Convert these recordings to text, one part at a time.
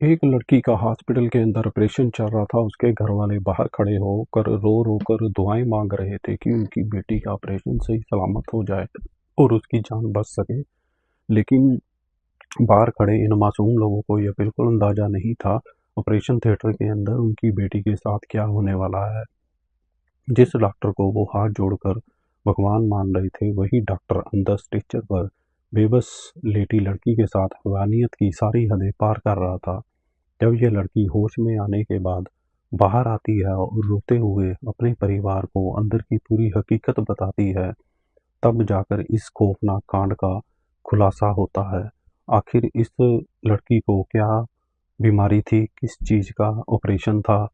एक लड़की का हॉस्पिटल के अंदर ऑपरेशन चल रहा था। उसके घर वाले बाहर खड़े होकर रो कर दुआएं मांग रहे थे कि उनकी बेटी का ऑपरेशन सही सलामत हो जाए और उसकी जान बच सके। लेकिन बाहर खड़े इन मासूम लोगों को यह बिल्कुल अंदाजा नहीं था ऑपरेशन थिएटर के अंदर उनकी बेटी के साथ क्या होने वाला है। जिस डॉक्टर को वो हाथ जोड़कर भगवान मान रहे थे, वही डॉक्टर अंदर स्ट्रेचर पर बेबस लेटी लड़की के साथ हैवानियत की सारी हदें पार कर रहा था। जब यह लड़की होश में आने के बाद बाहर आती है और रोते हुए अपने परिवार को अंदर की पूरी हकीकत बताती है, तब जाकर इस खौफनाक कांड का खुलासा होता है। आखिर इस लड़की को क्या बीमारी थी, किस चीज़ का ऑपरेशन था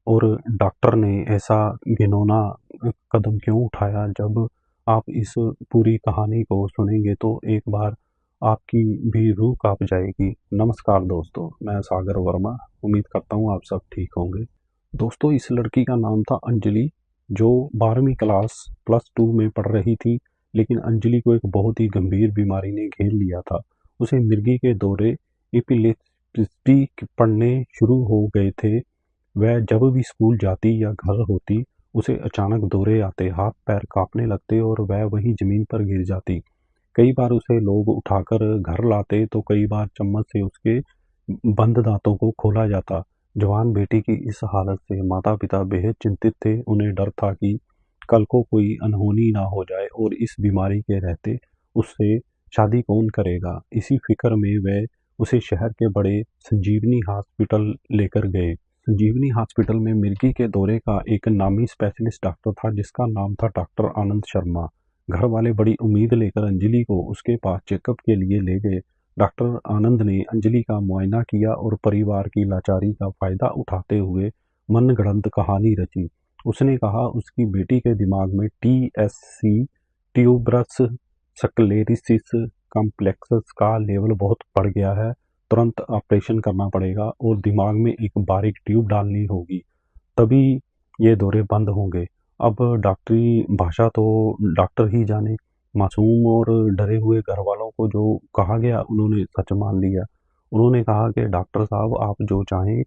और डॉक्टर ने ऐसा घिनौना कदम क्यों उठाया। जब आप इस पूरी कहानी को सुनेंगे तो एक बार आपकी भी रूह कांप जाएगी। नमस्कार दोस्तों, मैं सागर वर्मा। उम्मीद करता हूँ आप सब ठीक होंगे। दोस्तों, इस लड़की का नाम था अंजलि, जो 12वीं क्लास +2 में पढ़ रही थी। लेकिन अंजलि को एक बहुत ही गंभीर बीमारी ने घेर लिया था। उसे मिर्गी के दौरे, एपिलेप्सी पड़ने शुरू हो गए थे। वह जब भी स्कूल जाती या घर होती, उसे अचानक दौरे आते, हाथ पैर कांपने लगते और वह वहीं जमीन पर गिर जाती। कई बार उसे लोग उठाकर घर लाते तो कई बार चम्मच से उसके बंद दांतों को खोला जाता। जवान बेटी की इस हालत से माता पिता बेहद चिंतित थे। उन्हें डर था कि कल को कोई अनहोनी ना हो जाए और इस बीमारी के रहते उससे शादी कौन करेगा। इसी फिक्र में वे उसे शहर के बड़े संजीवनी हॉस्पिटल लेकर गए। संजीवनी हॉस्पिटल में मिर्गी के दौरे का एक नामी स्पेशलिस्ट डॉक्टर था, जिसका नाम था डॉक्टर आनंद शर्मा। घर वाले बड़ी उम्मीद लेकर अंजलि को उसके पास चेकअप के लिए ले गए। डॉक्टर आनंद ने अंजलि का मुआयना किया और परिवार की लाचारी का फायदा उठाते हुए मनगढ़ंत कहानी रची। उसने कहा उसकी बेटी के दिमाग में TSC, ट्यूबरस स्क्लेरोसिस कॉम्प्लेक्स का लेवल बहुत बढ़ गया है। तुरंत ऑपरेशन करना पड़ेगा और दिमाग में एक बारीक ट्यूब डालनी होगी, तभी ये दौरे बंद होंगे। अब डॉक्टरी भाषा तो डॉक्टर ही जाने। मासूम और डरे हुए घर वालों को जो कहा गया उन्होंने सच मान लिया। उन्होंने कहा कि डॉक्टर साहब, आप जो चाहें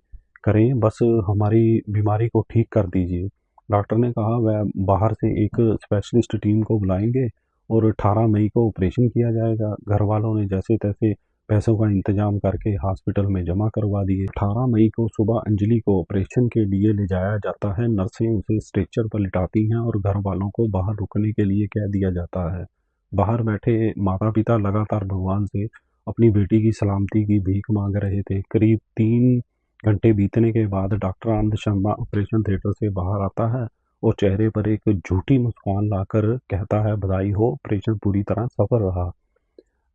करें, बस हमारी बीमारी को ठीक कर दीजिए। डॉक्टर ने कहा वह बाहर से एक स्पेशलिस्ट टीम को बुलाएंगे और 18 मई को ऑपरेशन किया जाएगा। घर वालों ने जैसे तैसे पैसों का इंतजाम करके हॉस्पिटल में जमा करवा दिए। 18 मई को सुबह अंजलि को ऑपरेशन के लिए ले जाया जाता है। नर्सें उसे स्ट्रेचर पर लिटाती हैं और घर वालों को बाहर रुकने के लिए कह दिया जाता है। बाहर बैठे माता पिता लगातार भगवान से अपनी बेटी की सलामती की भीख मांग रहे थे। करीब 3 घंटे बीतने के बाद doctor Anand Sharma operation theatre से बाहर आता है और चेहरे पर एक झूठी मुस्कान लाकर कहता है, बधाई हो, ऑपरेशन पूरी तरह सफल रहा।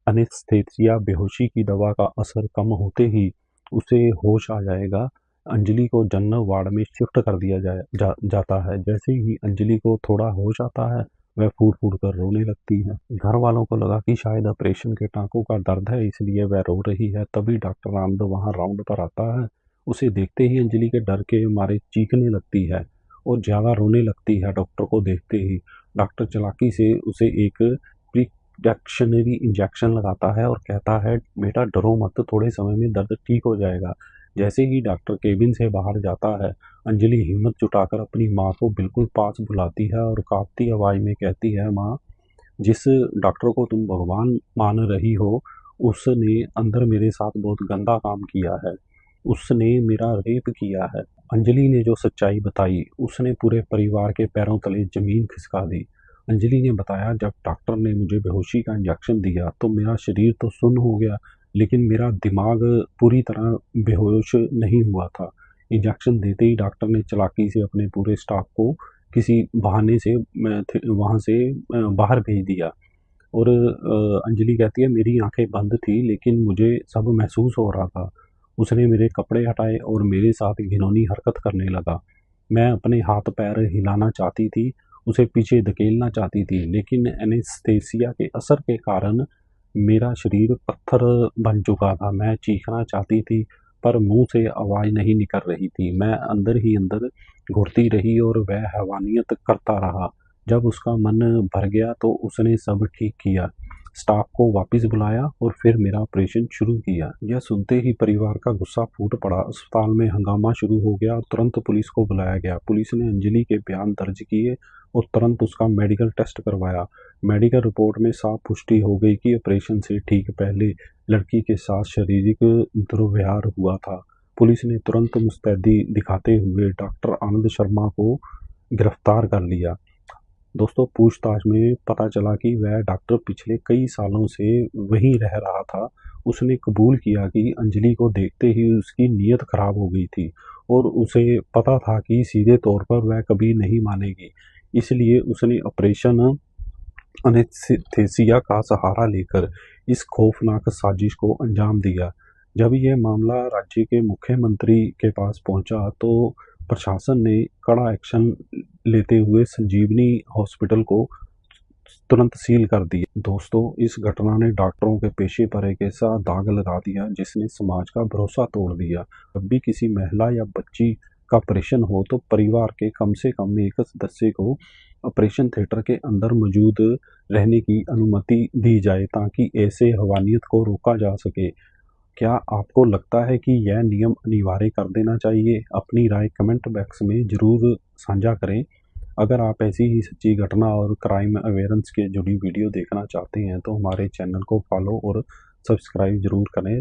एनेस्थेसिया, बेहोशी की दवा का असर कम होते ही उसे होश आ जाएगा। अंजलि को जनरल वार्ड में शिफ्ट कर दिया जाता है। जैसे ही अंजलि को थोड़ा होश आता है, वह फूट फूट कर रोने लगती है। घर वालों को लगा कि शायद ऑपरेशन के टांकों का दर्द है, इसलिए वह रो रही है। तभी डॉक्टर आनंद वहां राउंड पर आता है। उसे देखते ही अंजलि के डर के मारे चीखने लगती है और ज्यादा रोने लगती है। डॉक्टर को देखते ही डॉक्टर चालाकी से उसे एक प्रिकॉशनरी इंजेक्शन लगाता है और कहता है, बेटा डरो मत, थोड़े समय में दर्द ठीक हो जाएगा। जैसे ही डॉक्टर केबिन से बाहर जाता है, अंजलि हिम्मत जुटाकर अपनी माँ को बिल्कुल पास बुलाती है और कांपती आवाज में कहती है, माँ, जिस डॉक्टर को तुम भगवान मान रही हो, उसने अंदर मेरे साथ बहुत गंदा काम किया है। उसने मेरा रेप किया है। अंजलि ने जो सच्चाई बताई, उसने पूरे परिवार के पैरों तले जमीन खिसका दी। अंजलि ने बताया, जब डॉक्टर ने मुझे बेहोशी का इंजेक्शन दिया तो मेरा शरीर तो सुन्न हो गया, लेकिन मेरा दिमाग पूरी तरह बेहोश नहीं हुआ था। इंजेक्शन देते ही डॉक्टर ने चालाकी से अपने पूरे स्टाफ को किसी बहाने से वहाँ से बाहर भेज दिया। और अंजलि कहती है, मेरी आंखें बंद थी लेकिन मुझे सब महसूस हो रहा था। उसने मेरे कपड़े हटाए और मेरे साथ घिनौनी हरकत करने लगा। मैं अपने हाथ पैर हिलाना चाहती थी, उसे पीछे धकेलना चाहती थी, लेकिन एनेस्थेसिया के असर के कारण मेरा शरीर पत्थर बन चुका था। मैं चीखना चाहती थी पर मुंह से आवाज़ नहीं निकल रही थी। मैं अंदर ही अंदर घुटती रही और वह हैवानियत करता रहा। जब उसका मन भर गया तो उसने सब ठीक किया। स्टाफ को वापस बुलाया और फिर मेरा ऑपरेशन शुरू किया। यह सुनते ही परिवार का गुस्सा फूट पड़ा। अस्पताल में हंगामा शुरू हो गया और तुरंत पुलिस को बुलाया गया। पुलिस ने अंजलि के बयान दर्ज किए और तुरंत उसका मेडिकल टेस्ट करवाया। मेडिकल रिपोर्ट में साफ पुष्टि हो गई कि ऑपरेशन से ठीक पहले लड़की के साथ शारीरिक दुर्व्यवहार हुआ था। पुलिस ने तुरंत मुस्तैदी दिखाते हुए डॉक्टर आनंद शर्मा को गिरफ्तार कर लिया। दोस्तों, पूछताछ में पता चला कि वह डॉक्टर पिछले कई सालों से वहीं रह रहा था। उसने कबूल किया कि अंजलि को देखते ही उसकी नीयत खराब हो गई थी और उसे पता था कि सीधे तौर पर वह कभी नहीं मानेगी। इसलिए उसने ऑपरेशन एनेस्थीसिया का सहारा लेकर इस खौफनाक साजिश को अंजाम दिया। जब यह मामला राज्य के मुख्यमंत्री के पास पहुंचा तो प्रशासन ने कड़ा एक्शन लेते हुए संजीवनी हॉस्पिटल को तुरंत सील कर दिया। दोस्तों, इस घटना ने डॉक्टरों के पेशे पर एक ऐसा दाग लगा दिया जिसने समाज का भरोसा तोड़ दिया। जब भी किसी महिला या बच्ची का ऑपरेशन हो तो परिवार के कम से कम एक सदस्य को ऑपरेशन थिएटर के अंदर मौजूद रहने की अनुमति दी जाए ताकि ऐसे हवानियत को रोका जा सके। क्या आपको लगता है कि यह नियम अनिवार्य कर देना चाहिए? अपनी राय कमेंट बॉक्स में ज़रूर साझा करें। अगर आप ऐसी ही सच्ची घटना और क्राइम अवेयरेंस के जुड़ी वीडियो देखना चाहते हैं तो हमारे चैनल को फॉलो और सब्सक्राइब ज़रूर करें।